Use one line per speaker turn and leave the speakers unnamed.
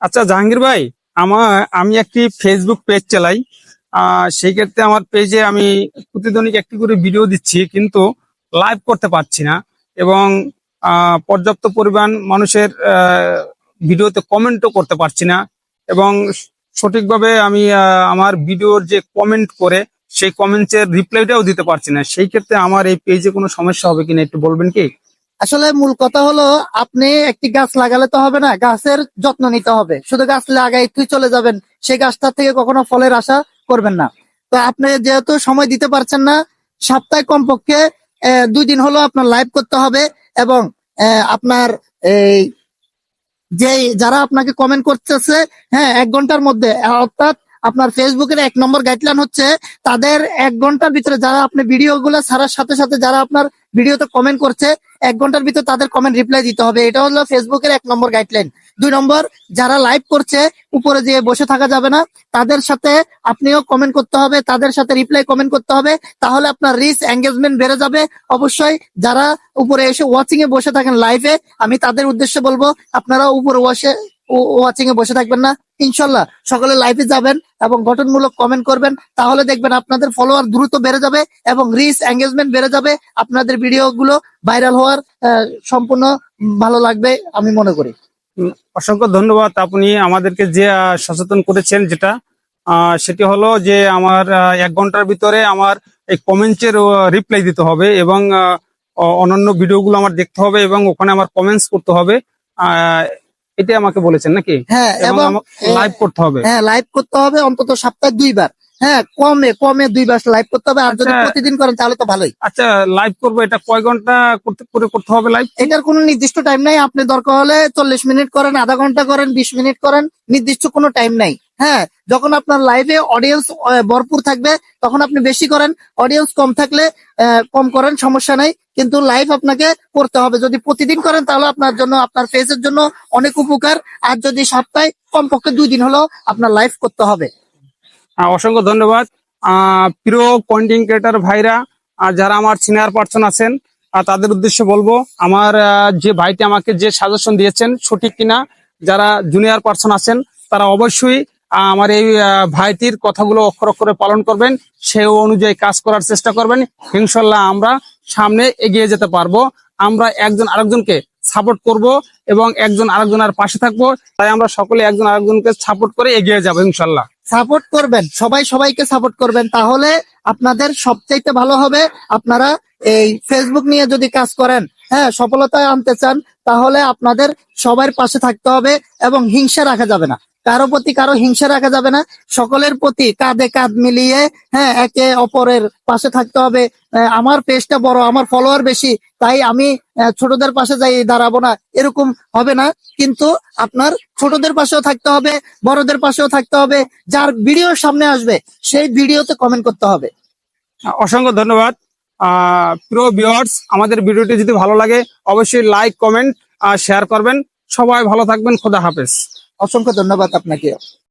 আচ্ছা জাহাঙ্গীর ভাই, আমি একটি ফেসবুক পেজ চালাই। সেই ক্ষেত্রে আমার পেজে আমি প্রতিদিনই একটি করে ভিডিও দিচ্ছি, কিন্তু লাইভ করতে পারছি না। এবং পর্যাপ্ত পরিমাণ মানুষের ভিডিওতে কমেন্টও করতে পারছি না। এবং সঠিকভাবে আমি আমার ভিডিওর যে কমেন্ট করে সেই কমেন্টের রিপ্লাইটাও দিতে পারছি না। সেই ক্ষেত্রে আমার এই পেজে কোনো সমস্যা হবে কিনা একটু বলবেন কি?
আসলে মূল কথা হলো, আপনি একটি গাছ লাগালে তো হবে না, গাছের যত্ন নিতে হবে। শুধু গাছ লাগাই তুই চলে যাবেন, সেই গাছটা থেকে কখনো ফলের আশা করবেন না। তো আপনি যেহেতু সময় দিতে পারছেন না, সপ্তাহে কমপক্ষে 2 দিন হলো আপনার লাইভ করতে হবে। এবং আপনার এই যে যারা আপনাকে কমেন্ট করতেছে, হ্যাঁ, 1 ঘন্টার মধ্যে, অর্থাৎ আপনার ফেসবুকের 1 নম্বর গাইডলাইন হচ্ছে তাদের 1 ঘন্টার ভিতরে যারা আপনি ভিডিও গুলো ছাড়ার সাথে সাথে যারা আপনার ভিডিওতে কমেন্ট করছে, 1 ঘন্টার ভিতরে তাদের কমেন্ট রিপ্লাই দিতে হবে। এটা হলো ফেসবুকের 1 নম্বর গাইডলাইন। 2 নম্বর, যারা লাইভ করছে উপরে যে বসে থাকা যাবে না, তাদের সাথে আপনিও কমেন্ট করতে হবে, তাদের সাথে রিপ্লাই কমেন্ট করতে হবে। তাহলে আপনার রিচ এঙ্গেজমেন্ট বেড়ে যাবে। অবশ্যই যারা উপরে এসে ওয়াচিং এ বসে থাকেন লাইভে, আমি তাদের উদ্দেশ্যে বলবো আপনারা উপরে বসে ওয়াচিং এ বসে থাকবেন না। ইনশাল্লাহ সকলে লাইভে যাবেন এবং গঠনমূলক কমেন্ট করবেন, তাহলে দেখবেন আপনাদের ফলোয়ার দ্রুত বেড়ে যাবে এবং রিচ এঙ্গেজমেন্ট বেড়ে যাবে। আপনাদের ভিডিও গুলো ভাইরাল হওয়ার সম্পূর্ণ ভালো লাগবে আমি মনে করি।
অসংখ্য ধন্যবাদ। আপনি আমাদেরকে যে সচেতন করেছেন, যেটা সেটি হলো যে আমার 1 ঘন্টার ভিতরে আমার এই কমেন্টের রিপ্লাই দিতে হবে এবং অন্যান্য ভিডিওগুলো আমার দেখতে হবে এবং ওখানে আমার কমেন্টস করতে হবে। এটাই আমাকে বলেছেন নাকি?
হ্যাঁ,
এবং
এবং
লাইভ করতে হবে।
হ্যাঁ, লাইভ করতে হবে অন্তত সপ্তাহে 2 বার। হ্যাঁ, কমে কমে 2 বার লাইভ করতে হবে। আর যদি
আচ্ছা
প্রতিদিন করেন তাহলে তো ভালোই।
আচ্ছা, লাইভ করবো, এটা কয় ঘন্টা করতে হবে লাইভ?
এটার কোনো নির্দিষ্ট টাইম নাই। আপনি দরকার হলে 40 মিনিট করেন, আধা ঘন্টা করেন, 20 মিনিট করেন, নির্দিষ্ট কোনো টাইম নাই। হ্যাঁ, যখন আপনার লাইভে অডিয়েন্স ভরপুর থাকবে তখন আপনি বেশি করেন, অডিয়েন্স কম থাকলে কম করেন, সমস্যা নাই। কিন্তু লাইভ আপনাকে করতে হবে। যদি প্রতিদিন করেন তাহলে আপনার জন্য, আপনার ফেসের জন্য অনেক উপকার। আর যদি সপ্তাহে কমপক্ষে 2 দিন হলো আপনার লাইভ করতে হবে।
অসংখ্য ধন্যবাদ। প্রিয় কন্টেন্ট ক্রিয়েটর ভাইরা, যারা আমার সিনিয়র পার্সন আছেন, তাদের উদ্দেশ্যে বলবো, আমার যে ভাইটি আমাকে যে সাজেশন দিয়েছেন সঠিক কিনা। যারা জুনিয়র পার্সন আছেন তারা অবশ্যই আমার এই ভাইটির কথাগুলো অক্ষর অক্ষরে পালন করবেন, সে অনুযায়ী কাজ করার চেষ্টা করবেন। ইনশাল্লাহ আমরা সামনে এগিয়ে যেতে পারবো। আমরা একজন আরেকজনকে সাপোর্ট করব এবং একজন আরেকজনের পাশে থাকবো। তাই আমরা সকলে একজন আরেকজনকে সাপোর্ট করে এগিয়ে যাবো ইনশাল্লাহ।
সাপোর্ট করবেন, সবাই সবাইকে সাপোর্ট করবেন, তাহলে আপনাদের সবচাইতে ভালো হবে। আপনারা এই ফেসবুক নিয়ে যদি কাজ করেন, হ্যাঁ, সফলতায় আনতে চান, তাহলে আপনাদের সবার পাশে থাকতে হবে এবং হিংসা রাখা যাবে না। কারো প্রতি কারো হিংসা রাখা যাবে না। সকলের প্রতি কাঁধে কাঁধ মিলিয়ে, হ্যাঁ, একে অপরের পাশে থাকতে হবে। আমার পেজটা বড়, আমার ফলোয়ার বেশি, তাই আমি ছোটদের পাশে যাই দাঁড়াবো না, এরকম হবে না। কিন্তু আপনার ছোটদের পাশেও থাকতে হবে, বড়দের পাশেও থাকতে হবে। যার ভিডিও সামনে আসবে সেই ভিডিওতে কমেন্ট করতে হবে।
অসংখ্য ধন্যবাদ। প্রিয় ভিউয়ার্স, আমাদের ভিডিওটি যদি ভালো লাগে অবশ্যই লাইক, কমেন্ট আর শেয়ার করবেন। সবাই ভালো থাকবেন। খোদা হাফেজ।
অসংখ্য ধন্যবাদ আপনাকে।